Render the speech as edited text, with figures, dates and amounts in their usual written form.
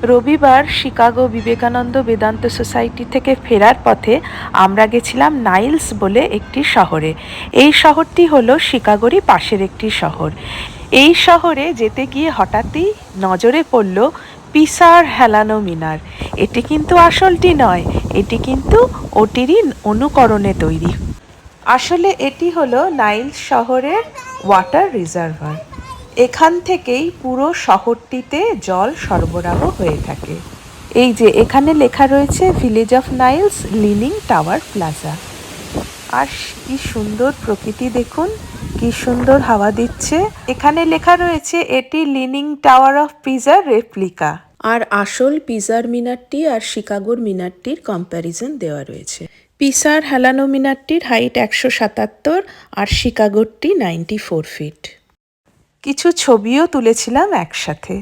রবিবার Chicago Vivekananda Vedanta society থেকে ফেরার পথে আমরা গেছিলাম নাইলস বলে একটি শহরে। এই শহরটি হলো শিকাগোরই পাশের একটি শহর। এই শহরে যেতে গিয়ে হঠাৎই নজরে পড়ল পিসার হেলানো মিনার। এটি কিন্তু আসলটি নয়, এটি কিন্তু ওটিরই অনুকরণে তৈরি। আসলে এটি হলো নাইলস শহরের ওয়াটার রিজার্ভার। এখান থেকেই পুরো শহরটিতে জল সরবরাহ হয়ে থাকে। এই যে এখানে লেখা রয়েছে village of Niles leaning tower plaza. আর কি সুন্দর প্রকৃতি দেখুন, কি সুন্দর হাওয়া দিচ্ছে। এখানে লেখা রয়েছে এটি লিনিং টাওয়ার অফ পিসার রেপ্লিকা। আর আসল পিসার মিনারটি আর শিকাগোর মিনারটির কম্প্যারিজন দেওয়া রয়েছে। পিসার হেলানো মিনারটির হাইট 177 আর শিকাগোরটি 94 ফিট। কিছু ছবিও তুলেছিলাম একসাথে।